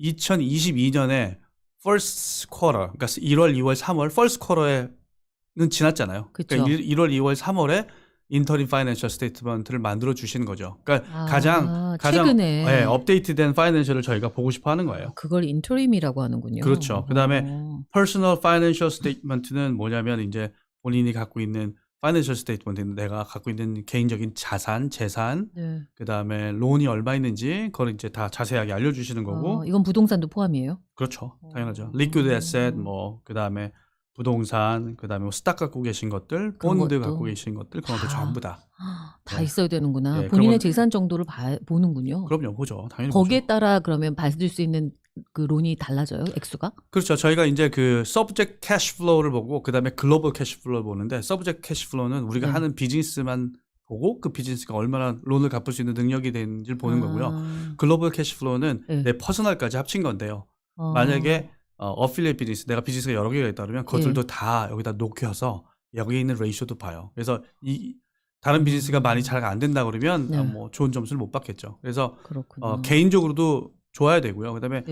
2022년에 first quarter, 그러니까 1월, 2월, 3월 first quarter에는 지났잖아요. 그쵸. 그러니까 1월, 2월, 3월에 인터림 파이낸셜 스테이트먼트를 만들어 주시는 거죠. 그러니까 가장 최근에 네, 업데이트된 파이낸셜을 저희가 보고 싶어 하는 거예요. 그걸 인터림이라고 하는군요. 그렇죠. 그다음에 퍼스널 파이낸셜 스테이트먼트는 뭐냐면 이제 본인이 갖고 있는 파이낸셜 스테이트먼트는 내가 갖고 있는 개인적인 자산, 재산, 네. 그다음에 론이 얼마 있는지 그걸 이제 다 자세하게 알려 주시는 거고. 이건 부동산도 포함이에요? 그렇죠. 당연하죠. 리퀴드 에셋 뭐 그다음에 부동산, 그다음에 뭐 스탁 갖고 계신 것들, 본드 갖고 계신 것들, 그런 것들 전부 다 있어야 되는구나. 네, 본인의 그러면, 재산 정도를 보는군요. 그럼요, 보죠. 당연히 거기에 보죠. 따라 그러면 받을 수 있는 그 론이 달라져요, 액수가? 그렇죠. 저희가 이제 그 서브젝트 캐시 플로우를 보고 그다음에 글로벌 캐시 플로우를 보는데, 서브젝트 캐시 플로우는 우리가 하는 비즈니스만 보고 그 비즈니스가 얼마나 론을 갚을 수 있는 능력이 되는지를 보는 거고요. 글로벌 캐시 플로우는 내 퍼스널까지 합친 건데요. 만약에 어필리에이트 비즈니스, 내가 비즈니스가 여러 개가 있다 그러면 그것들도 다 여기다 녹여서 여기에 있는 레이쇼도 봐요. 그래서 다른 비즈니스가 많이 잘 안 된다 그러면 뭐 좋은 점수를 못 받겠죠. 그래서 개인적으로도 좋아야 되고요. 그다음에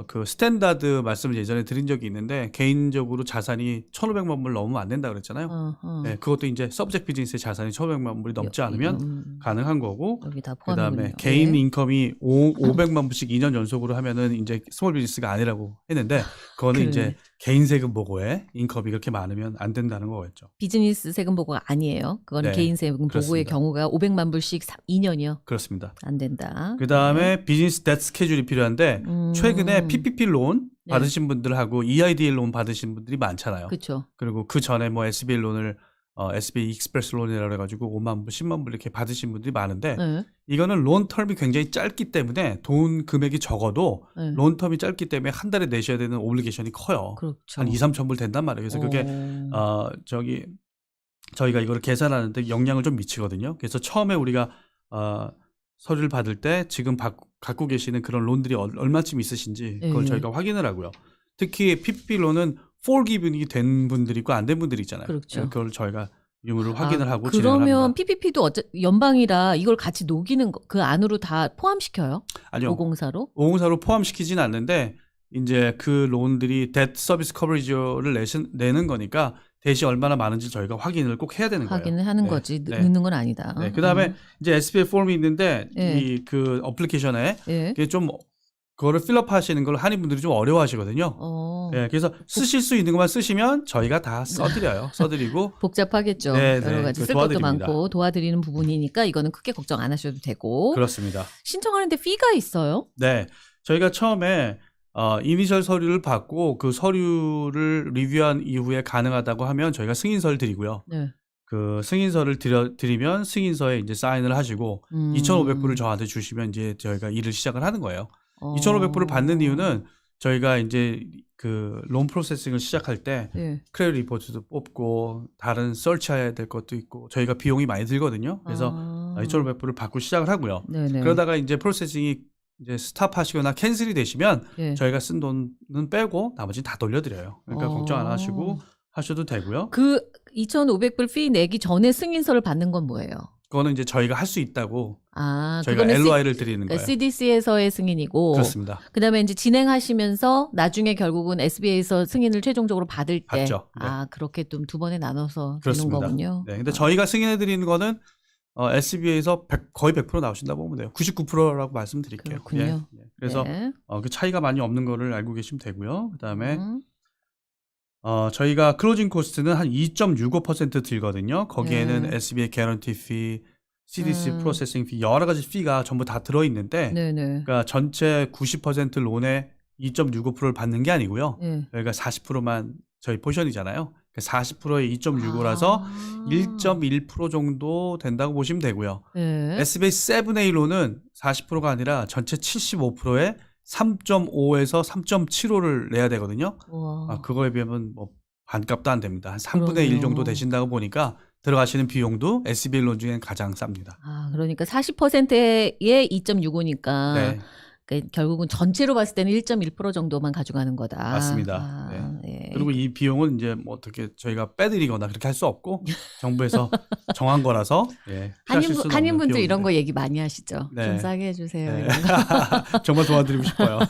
그 스탠다드 말씀을 예전에 드린 적이 있는데, 개인적으로 자산이 1,500만 불 넘으면 안 된다 그랬잖아요. 네, 그것도 이제 서브젝트 비즈니스의 자산이 1,500만 불이 넘지 않으면 가능한 거고, 그다음에 개인 인컴이 500만 불씩 2년 연속으로 하면은 이제 스몰 비즈니스가 아니라고 했는데, 그거는 이제 개인 세금 보고에 인컴이 그렇게 많으면 안 된다는 거겠죠. 비즈니스 세금 보고가 아니에요. 그거는 네, 개인 세금 보고의 그렇습니다. 경우가 500만 불씩 2년이요. 그렇습니다. 안 된다. 그다음에 비즈니스 뎁 스케줄이 필요한데, 최근에 PPP 론 받으신 분들하고 EIDL 론 받으신 분들이 많잖아요. 그렇죠. 그리고 그 전에 뭐 SBA 론을 SBA 익스프레스 론이라고 해가지고 5만 불, 10만 불 이렇게 받으신 분들이 많은데, 이거는 론 텀이 굉장히 짧기 때문에 돈 금액이 적어도 론 텀이 짧기 때문에 한 달에 내셔야 되는 오블리게이션이 커요. 그렇죠. 한 2, 3천 불 된단 말이에요. 그래서 그게 저희가 이거를 계산하는데 영향을 좀 미치거든요. 그래서 처음에 우리가 서류를 받을 때 지금 갖고 계시는 그런 론들이 얼마쯤 있으신지 그걸 저희가 확인을 하고요. 특히 PPP 론은 forgiven이 된 분들이 있고 안 된 분들이 있잖아요. 그렇죠. 그걸 저희가 유무를 확인을 하고 진행을 그러면 합니다. PPP도 연방이라 이걸 같이 녹이는 그 안으로 다 포함시켜요? 아니요. 504로? 504로 포함시키지는 않는데, 이제 그 론들이 데트 서비스 커버리지를 내는 거니까 대시 얼마나 많은지 저희가 확인을 꼭 해야 되는 거예요. 확인을 하는 거지. 넣는 건 아니다. 네. 그다음에 이제 SBA 폼이 있는데 이 그 어플리케이션에 그게 좀 그거를 필업하시는 걸 한인분들이 좀 어려워하시거든요. 네, 그래서 쓰실 수 있는 것만 쓰시면 저희가 다 써드려요. 써드리고 복잡하겠죠. 여러 가지 쓸 것도 많고 도와드리는 부분이니까 이거는 크게 걱정 안 하셔도 되고. 그렇습니다. 신청하는데 피가 있어요? 네, 저희가 처음에 이니셜 서류를 받고 그 서류를 리뷰한 이후에 가능하다고 하면 저희가 승인서를 드리고요. 네. 그 승인서를 드리면 승인서에 이제 사인을 하시고 2,500불을 저한테 주시면 이제 저희가 일을 시작을 하는 거예요. 2,500불을 받는 이유는 저희가 이제 그 론 프로세싱을 시작할 때 크레딧 리포트도 뽑고 다른 설치해야 될 것도 있고 저희가 비용이 많이 들거든요. 그래서 2,500불을 받고 시작을 하고요. 그러다가 이제 프로세싱이 이제 스탑하시거나 캔슬이 되시면 저희가 쓴 돈은 빼고 나머지는 다 돌려드려요. 그러니까 걱정 안 하시고 하셔도 되고요. 그 2,500불 피 내기 전에 승인서를 받는 건 뭐예요? 그거는 이제 저희가 할 수 있다고 저희가 LOI를 드리는 거예요. CDC에서의 승인이고. 그렇습니다. 그다음에 이제 진행하시면서 나중에 결국은 SBA에서 승인을 최종적으로 받을 때. 받죠. 네. 그렇게 좀 두 번에 나눠서 그렇습니다. 되는 거군요. 네, 근데 저희가 승인해 드리는 거는 SBA에서 거의 100% 나오신다고 보면 돼요. 99%라고 말씀드릴게요. 그렇군요. 그래서 그 차이가 많이 없는 거를 알고 계시면 되고요. 그다음에 저희가 클로징 코스트는 한 2.65% 들거든요. 거기에는 SBA 개런티 피, CDC 프로세싱 피, 여러 가지 피가 전부 다 들어있는데, 그러니까 전체 90% 론에 2.65%를 받는 게 아니고요. 저희가 40%만 저희 포션이잖아요. 40%의 2.65라서 1.1% 정도 된다고 보시면 되고요. 네. SBS 7A로는 40%가 아니라 전체 75%에 3.5에서 3.75를 내야 되거든요. 그거에 비하면 뭐 반값도 안 됩니다. 한 3분의 1 정도 되신다고 보니까 들어가시는 비용도 SBL론 중에는 가장 쌉니다. 그러니까 40%에 2.65니까 네. 그러니까 결국은 전체로 봤을 때는 1.1% 정도만 가져가는 거다. 맞습니다. 예. 그리고 이 비용은 이제 뭐 어떻게 저희가 빼드리거나 그렇게 할 수 없고 정부에서 정한 거라서 피하실 수는 없는 한인분들 이런 비용인데. 거 얘기 많이 하시죠. 네. 좀 싸게 해주세요. 네. 이런 거. 정말 도와드리고 싶어요.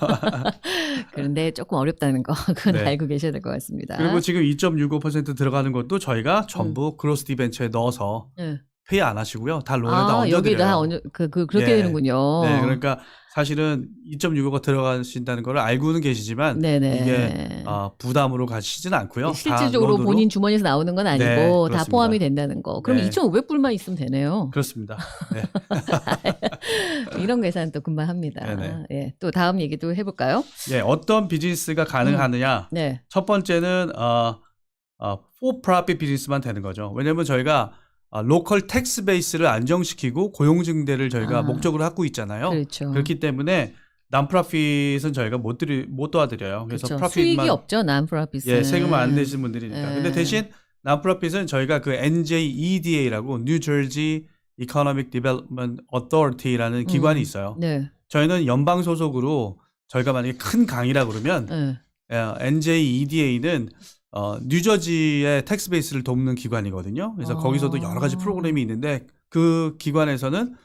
그런데 조금 어렵다는 거 그건 네. 알고 계셔야 될 것 같습니다. 그리고 지금 2.65% 들어가는 것도 저희가 전부 그로스 디벤처에 넣어서 페이 안 하시고요. 다 론에 다 얹어드려요. 여기 다 그렇게 되는군요. 네, 그러니까 사실은 2.65가 들어가신다는 걸 알고는 계시지만 이게 부담으로 가시지는 않고요. 실질적으로 다 본인 주머니에서 나오는 건 아니고 네, 다 그렇습니다. 포함이 된다는 거. 그럼 네. 2,500불만 있으면 되네요. 그렇습니다. 네. 이런 계산 또 금방 합니다. 네네. 예, 또 다음 얘기도 해볼까요? 네, 어떤 비즈니스가 가능하느냐? 네. 첫 번째는 for profit 비즈니스만 되는 거죠. 왜냐하면 저희가 로컬 텍스 베이스를 안정시키고 고용 증대를 저희가 목적으로 하고 있잖아요. 그렇죠. 그렇기 때문에 난프라핏은 저희가 못 도와드려요. 그래서 그렇죠. 프라핏만 수익이 없죠, 난프라핏은. 예, 세금을 안 내시는 분들이니까. 근데 대신 난프라핏은 저희가 그 NJEDA라고 뉴저지 Economic Development Authority라는 기관이 있어요. 네. 저희는 연방 소속으로 저희가 만약에 큰 강이라 그러면 NJEDA는 뉴저지의 텍스 베이스를 돕는 기관이거든요. 그래서 거기서도 여러 가지 프로그램이 있는데 그 기관에서는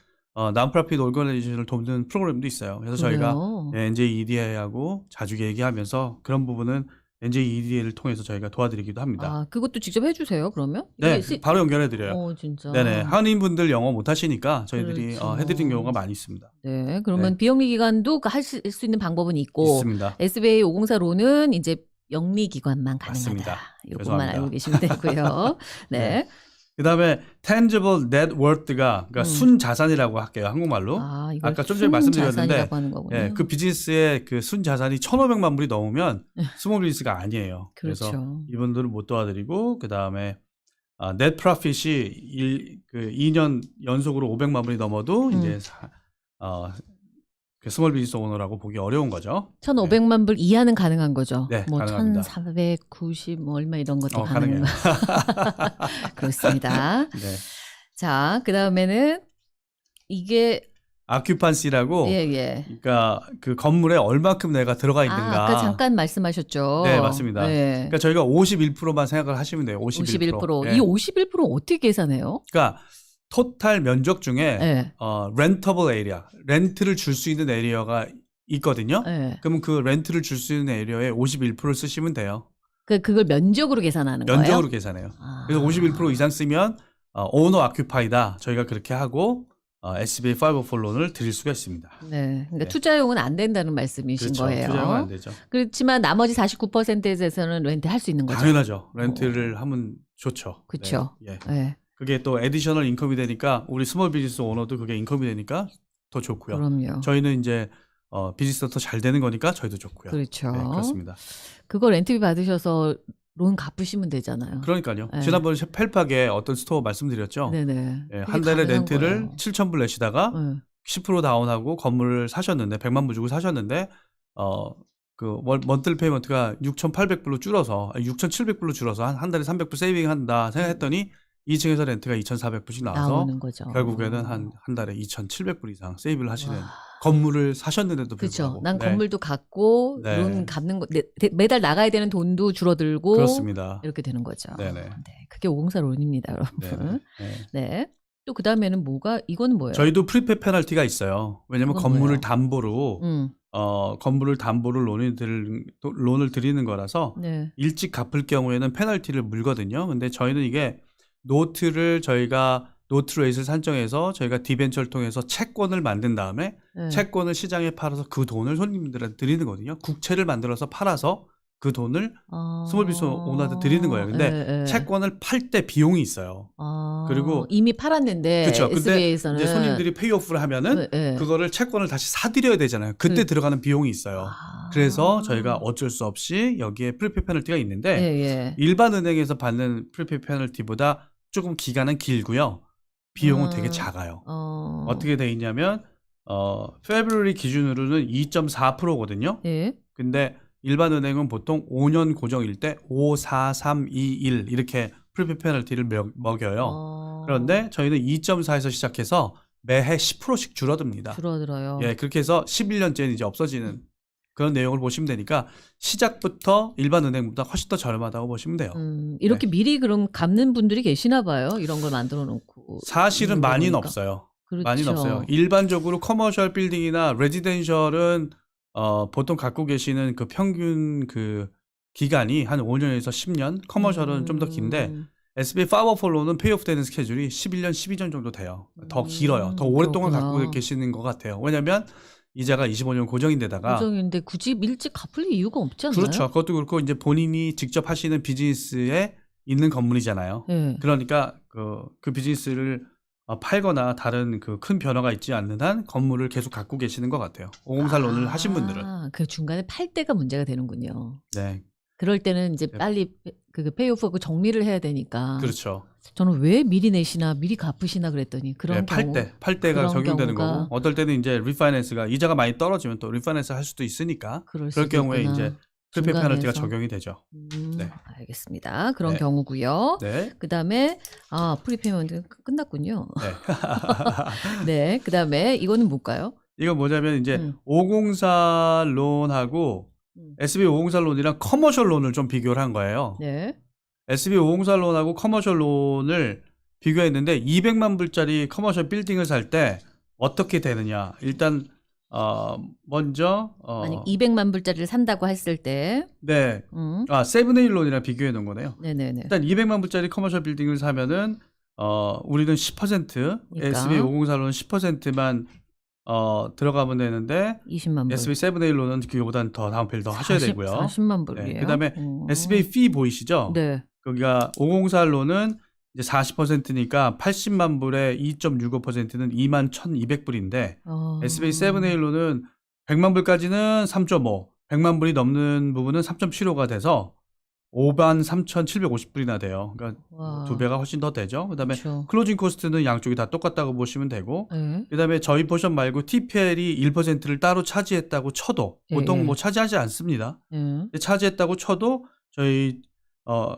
난프라핏 오르가나이제이션을 돕는 프로그램도 있어요. 그래서 저희가 NJEDA하고 자주 얘기하면서 그런 부분은 NJEDA를 통해서 저희가 도와드리기도 합니다. 그것도 직접 해주세요, 그러면? 네, 바로 연결해드려요. 진짜. 네네. 한인분들 영어 못하시니까 저희들이 그렇죠. 해드리는 경우가 많이 있습니다. 네, 그러면 비영리 기관도 할 수 있는 방법은 있고, 있습니다. SBA 504로는 이제 영리 기관만 가능하다. 맞습니다. 이것만 죄송합니다. 알고 계시면 되고요. 네. 그다음에 tangible net worth가 그러니까 순자산이라고 할게요. 한국말로. 이걸 아까 좀 전에 말씀드렸는데 순자산이라고 하는 거군요. 예, 그 비즈니스의 그 순자산이 1,500만 불이 넘으면 스몰 비즈니스가 아니에요. 그렇죠. 그래서 이분들은 못 도와드리고 그다음에 net profit이 2년 연속으로 500만 불이 넘어도 이제 그 스몰 비즈니스 오너라고 보기 어려운 거죠. 1,500만 불 이하는 가능한 거죠. 네, 뭐 가능합니다. 1,490 뭐 얼마 이런 것도 가능해요. 그렇습니다. 네. 자, 그다음에는 이게 아큐판시라고 그러니까 그 건물에 얼마큼 내가 들어가 있는가. 아까 잠깐 말씀하셨죠. 네, 맞습니다. 네. 그러니까 저희가 51%만 생각을 하시면 돼요. 51%. 이 51% 어떻게 계산해요? 그러니까 토탈 면적 중에 렌터블 에리아, 렌트를 줄 수 있는 에리어가 있거든요. 그러면 그 렌트를 줄 수 있는 에리어에 51%를 쓰시면 돼요. 그걸 면적으로 계산하는 거예요? 면적으로 계산해요. 그래서 51% 이상 쓰면 오너 아큐파이다. 저희가 그렇게 하고 SBA 504론을 드릴 수가 있습니다. 네, 그러니까 투자용은 안 된다는 말씀이신 그렇죠. 거예요. 투자용은 안 되죠. 그렇지만 나머지 49%에서는 렌트 할 수 있는 거죠. 당연하죠. 렌트를 하면 좋죠. 그렇죠. 네. 네. 그게 또 애디셔널 인컴이 되니까 우리 스몰 비즈니스 오너도 그게 인컴이 되니까 더 좋고요. 그럼요. 저희는 이제 비즈니스가 더 잘 되는 거니까 저희도 좋고요. 그렇죠. 네, 그렇습니다. 그거 렌트비 받으셔서 론 갚으시면 되잖아요. 그러니까요. 네. 지난번에 펠팍에 어떤 스토어 말씀드렸죠. 네네. 네, 한 달에 렌트를 7,000불 내시다가 10% 다운하고 건물을 사셨는데 100만 불 주고 사셨는데 그 먼틀 페이먼트가 6,800불로 줄어서 6,700불로 줄어서 한 달에 300불 세이빙한다 생각했더니 2층에서 렌트가 2,400불씩 나와서 결국에는 한 달에 2,700불 이상 세이브를 하시는 건물을 사셨는데도 불구하고. 그렇죠. 난 건물도 갖고 론 갚는 거 매달 나가야 되는 돈도 줄어들고 그렇습니다. 이렇게 되는 거죠. 네네. 네, 그게 504 론입니다, 여러분. 네. 또 그 다음에는 이거는 뭐예요? 저희도 프리페 페널티가 있어요. 왜냐하면 건물을 뭐예요? 담보로 건물을 담보로 론을 드리는 거라서 일찍 갚을 경우에는 페널티를 물거든요. 근데 저희는 이게 노트 레이트를 산정해서 저희가 디벤처를 통해서 채권을 만든 다음에 채권을 시장에 팔아서 그 돈을 손님들한테 드리는 거거든요. 국채를 만들어서 팔아서 그 돈을 스몰 비즈니스 오너한테 드리는 거예요. 근데 채권을 팔 때 비용이 있어요. 그리고 이미 팔았는데 그렇죠. 근데 SBA에서는 이제 손님들이 페이오프를 하면은 그거를 채권을 다시 사드려야 되잖아요. 그때 들어가는 비용이 있어요. 그래서 저희가 어쩔 수 없이 여기에 프리페이 페널티가 있는데 일반 은행에서 받는 프리페이 페널티보다 조금 기간은 길고요. 비용은 되게 작아요. 어떻게 돼 있냐면 February 기준으로는 2.4%거든요. 근데 일반 은행은 보통 5년 고정일 때 5, 4, 3, 2, 1 이렇게 프리페이 페널티를 먹여요. 그런데 저희는 2.4에서 시작해서 매해 10%씩 줄어듭니다. 줄어들어요. 예, 그렇게 해서 11년째는 이제 없어지는 그런 내용을 보시면 되니까 시작부터 일반 은행보다 훨씬 더 저렴하다고 보시면 돼요. 이렇게 미리 그럼 갚는 분들이 계시나 봐요. 이런 걸 만들어 놓고. 사실은 많이는 보니까. 없어요. 그렇죠. 많이는 없어요. 일반적으로 커머셜 빌딩이나 레지덴셜은 보통 갖고 계시는 그 평균 그 기간이 한 5년에서 10년, 커머셜은 좀 더 긴데 SBA 파워폴로는 페이오프 되는 스케줄이 11년, 12년 정도 돼요. 더 길어요. 더 오랫동안 그렇구나. 갖고 계시는 것 같아요. 왜냐하면 이자가 25년 고정인데다가 고정인데 굳이 일찍 갚을 이유가 없지 않나요? 그렇죠. 그것도 그렇고 이제 본인이 직접 하시는 비즈니스에 있는 건물이잖아요. 그러니까 그 비즈니스를 팔거나 다른 그 큰 변화가 있지 않는 한 건물을 계속 갖고 계시는 것 같아요. 504 론을 하신 분들은. 그 중간에 팔 때가 문제가 되는군요. 네. 그럴 때는 이제 빨리 그 페이오프하고 정리를 해야 되니까. 그렇죠. 저는 왜 미리 내시나 미리 갚으시나 그랬더니 그런 경우. 팔 때가 그런 적용되는 경우가 거고 어떨 때는 이제 리파이낸스가 이자가 많이 떨어지면 또 리파이낸스 할 수도 있으니까 그럴 그럴 경우에 수도 있구나. 이제 프리페이 페널티가 중간에서. 적용이 되죠. 네. 알겠습니다. 그런 네. 경우고요. 네. 그다음에 프리페이먼트 끝났군요. 네. 네. 그다음에 이거는 뭘까요? 이건 뭐냐면 이제 504 론하고 SB 504 론이랑 커머셜 론을 좀 비교를 한 거예요. 네. SB 504 론하고 커머셜 론을 비교했는데 200만 불짜리 커머셜 빌딩을 살 때 어떻게 되느냐. 일단 먼저 만약 200만 불짜리를 산다고 했을 때 네. 세븐에일 론이랑 비교해 놓은 거네요. 네네네. 일단 200만 불짜리 커머셜 빌딩을 사면은 우리는 10%, SB 504 론은 10%만 들어가면 되는데 20만 불. SB 세븐에일론은 그거보다는 더 다운페이를 더 하셔야 되고요. 40만 불이에요. 네, 그다음에 SBA 피 보이시죠? 네. 거기가 504론은 이제 40%니까 80만 불에 2.65%는 21,200불인데 SBA 세븐에일론은 100만 불까지는 3.5, 100만 불이 넘는 부분은 3.75가 돼서 53,750불이나 돼요. 그러니까 두 배가 훨씬 더 되죠. 그다음에 그렇죠. 클로징 코스트는 양쪽이 다 똑같다고 보시면 되고 네. 그다음에 저희 포션 말고 TPL이 1%를 따로 차지했다고 쳐도 보통 뭐 차지하지 않습니다. 차지했다고 쳐도 저희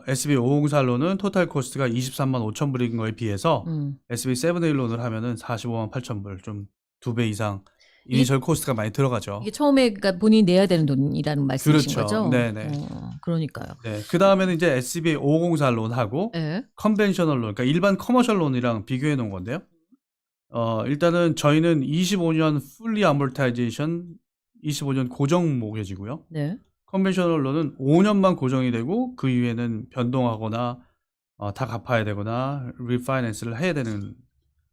SB 504론은 토탈 코스트가 23만 5천 불인 거에 비해서 SB 7A 론을 하면은 45만 8천 불, 좀 2배 이상 이니셜 코스트가 많이 들어가죠. 이게 처음에 그러니까 본인이 내야 되는 돈이라는 말씀이신 그렇죠. 거죠? 네네. 그러니까요. 네. 그 다음에는 이제 SB 504 론하고 컨벤셔널 론, 그러니까 일반 커머셜 론이랑 비교해 놓은 건데요. 일단은 저희는 25년 풀리 아몰타이제이션, 25년 고정 모게지고요. 네. 컨벤셔널 론은 5년만 고정이 되고 그 이후에는 변동하거나 다 갚아야 되거나 리파이낸스를 해야 되는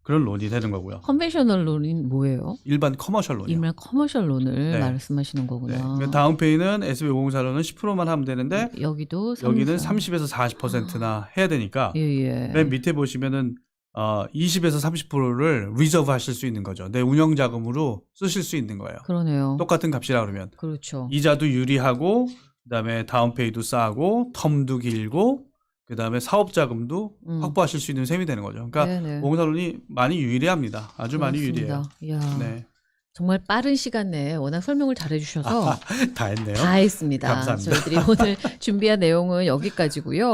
그런 론이 되는 거고요. 컨벤셔널 론이 뭐예요? 일반 커머셜 론이요. 일반 커머셜 론을 네. 말씀하시는 거구나. 네. 다운페이는 SB 504 론은 10%만 하면 되는데 여기는 30에서 40%나 해야 되니까 맨 밑에 보시면은 20에서 30%를 리저브 하실 수 있는 거죠. 내 운영 자금으로 쓰실 수 있는 거예요. 그러네요. 똑같은 값이라 그러면. 그렇죠. 이자도 유리하고 그다음에 다운페이도 싸고 텀도 길고 그다음에 사업 자금도 확보하실 수 있는 셈이 되는 거죠. 그러니까 504 론이 많이 유리합니다. 아주 많이 유리해요. 이야. 네. 정말 빠른 시간 내에 워낙 설명을 잘 해주셔서 다 했네요. 다 했습니다. 감사합니다. 저희들이 오늘 준비한 내용은 여기까지고요.